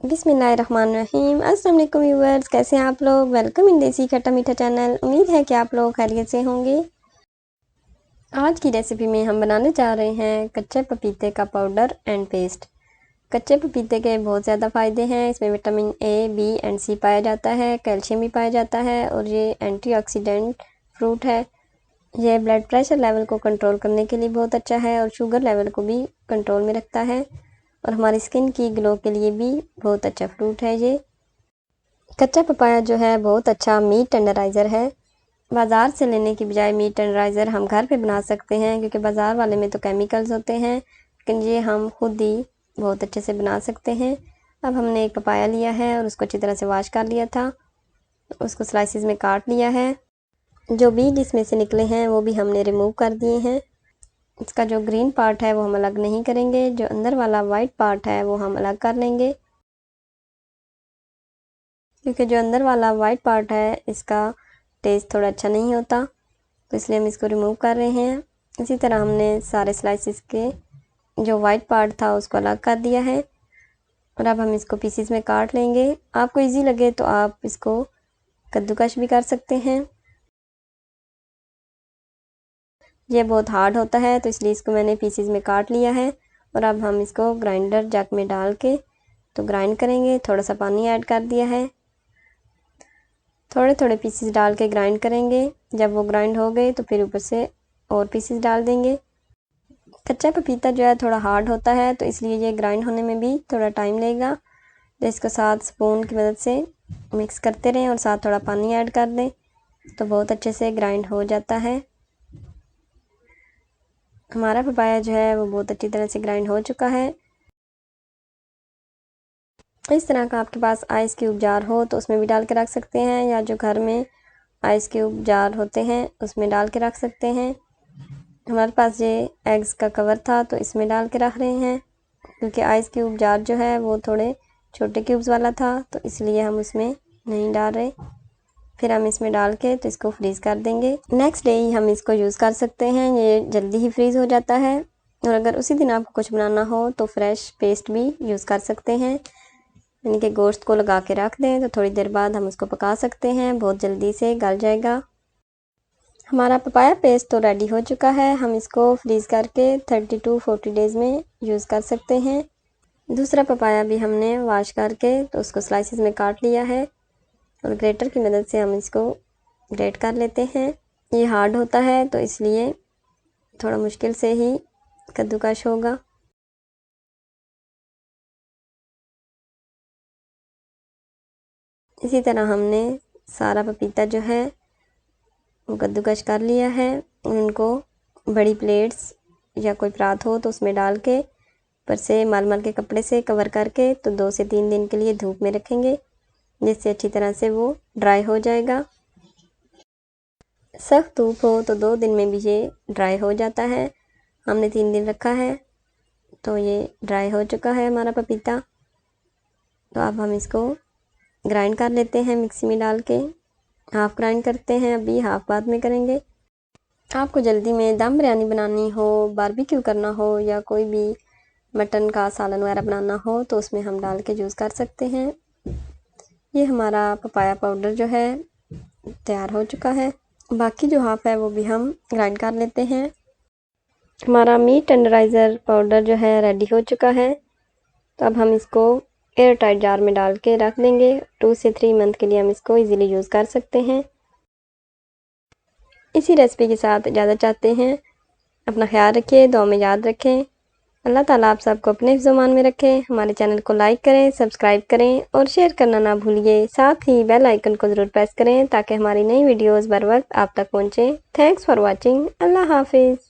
बिस्मिल्लाहिर्रहमानिर्रहीम। अस्सलाम वालेकुम व्यूअर्स, कैसे हैं आप लोग। वेलकम इन देसी खट्टा मीठा चैनल। उम्मीद है कि आप लोग खैरियत से होंगे। आज की रेसिपी में हम बनाने जा रहे हैं कच्चे पपीते का पाउडर एंड पेस्ट। कच्चे पपीते के बहुत ज़्यादा फ़ायदे हैं। इसमें विटामिन ए, बी एंड सी पाया जाता है, कैल्शियम भी पाया जाता है और ये एंटीऑक्सीडेंट फ्रूट है। यह ब्लड प्रेशर लेवल को कंट्रोल करने के लिए बहुत अच्छा है और शुगर लेवल को भी कंट्रोल में रखता है और हमारी स्किन की ग्लो के लिए भी बहुत अच्छा फ्रूट है। ये कच्चा पपाया जो है बहुत अच्छा मीट टेंडराइज़र है। बाज़ार से लेने की बजाय मीट टेंडराइज़र हम घर पे बना सकते हैं, क्योंकि बाज़ार वाले में तो केमिकल्स होते हैं, लेकिन ये हम खुद ही बहुत अच्छे से बना सकते हैं। अब हमने एक पपाया लिया है और उसको अच्छी तरह से वॉश कर लिया था। उसको स्लाइसिस में काट लिया है। जो बीज इसमें से निकले हैं वो भी हमने रिमूव कर दिए हैं। इसका जो ग्रीन पार्ट है वो हम अलग नहीं करेंगे, जो अंदर वाला वाइट पार्ट है वो हम अलग कर लेंगे, क्योंकि जो अंदर वाला वाइट पार्ट है इसका टेस्ट थोड़ा अच्छा नहीं होता, तो इसलिए हम इसको रिमूव कर रहे हैं। इसी तरह हमने सारे स्लाइसिस के जो वाइट पार्ट था उसको अलग कर दिया है और अब हम इसको पीसीस में काट लेंगे। आपको इजी लगे तो आप इसको कद्दूकश भी कर सकते हैं। ये बहुत हार्ड होता है तो इसलिए इसको मैंने पीसीस में काट लिया है और अब हम इसको ग्राइंडर जग में डाल के तो ग्राइंड करेंगे। थोड़ा सा पानी ऐड कर दिया है, थोड़े थोड़े पीसेस डाल के ग्राइंड करेंगे। जब वो ग्राइंड हो गए तो फिर ऊपर से और पीसेस डाल देंगे। कच्चा पपीता जो है थोड़ा हार्ड होता है तो इसलिए ये ग्राइंड होने में भी थोड़ा टाइम लेगा। तो इसको साथ स्पून की मदद से मिक्स करते रहें और साथ थोड़ा पानी ऐड कर दें तो बहुत अच्छे से ग्राइंड हो जाता है। हमारा पपाया जो है वो बहुत अच्छी तरह से ग्राइंड हो चुका है। इस तरह का आपके पास आइस क्यूब जार हो तो उसमें भी डाल के रख सकते हैं, या जो घर में आइस क्यूब जार होते हैं उसमें डाल के रख सकते हैं। हमारे पास ये एग्स का कवर था तो इसमें डाल के रख रहे हैं, क्योंकि आइस क्यूब जार जो है वो थोड़े छोटे क्यूब्स वाला था तो इसलिए हम उसमें नहीं डाल रहे। फिर हम इसमें डाल के तो इसको फ्रीज़ कर देंगे। नेक्स्ट डे ही हम इसको यूज़ कर सकते हैं, ये जल्दी ही फ्रीज़ हो जाता है। और अगर उसी दिन आपको कुछ बनाना हो तो फ्रेश पेस्ट भी यूज़ कर सकते हैं, यानी कि गोश्त को लगा के रख दें तो थोड़ी देर बाद हम उसको पका सकते हैं, बहुत जल्दी से गल जाएगा। हमारा पपाया पेस्ट तो रेडी हो चुका है। हम इसको फ्रीज़ करके 30 to 40 डेज़ में यूज़ कर सकते हैं। दूसरा पपाया भी हमने वॉश करके तो उसको स्लाइसिस में काट लिया है और ग्रेटर की मदद से हम इसको ग्रेट कर लेते हैं। ये हार्ड होता है तो इसलिए थोड़ा मुश्किल से ही कद्दूकश होगा। इसी तरह हमने सारा पपीता जो है वो कद्दूकश कर लिया है। उनको बड़ी प्लेट्स या कोई परात हो तो उसमें डाल के ऊपर से मलमल के कपड़े से कवर करके तो 2 से 3 दिन के लिए धूप में रखेंगे, जिससे अच्छी तरह से वो ड्राई हो जाएगा। सख्त धूप हो तो 2 दिन में भी ये ड्राई हो जाता है। हमने 3 दिन रखा है तो ये ड्राई हो चुका है हमारा पपीता। तो अब हम इसको ग्राइंड कर लेते हैं मिक्सी में डाल के। हाफ़ ग्राइंड करते हैं अभी, हाफ़ बाद में करेंगे। आपको जल्दी में दम बिरयानी बनानी हो, बारबेक्यू करना हो या कोई भी मटन का सालन वगैरह बनाना हो तो उसमें हम डाल के यूज़ कर सकते हैं। ये हमारा पपाया पाउडर जो है तैयार हो चुका है। बाकी जो हाफ़ है वो भी हम ग्राइंड कर लेते हैं। हमारा मीट टेंडराइज़र पाउडर जो है रेडी हो चुका है। तो अब हम इसको एयर टाइट जार में डाल के रख देंगे। 2 से 3 मंथ के लिए हम इसको इजीली यूज़ कर सकते हैं। इसी रेसिपी के साथ इजाज़त चाहते हैं। अपना ख्याल रखिए, दुआ में याद रखें। अल्लाह ताला आप सबको अपने हिफ्ज़-ओ-मान में रखें। हमारे चैनल को लाइक करें, सब्सक्राइब करें और शेयर करना ना भूलिए। साथ ही बेल आइकन को ज़रूर प्रेस करें ताकि हमारी नई वीडियोज़ बर वक्त आप तक पहुँचें। Thanks for watching. अल्लाह हाफिज़।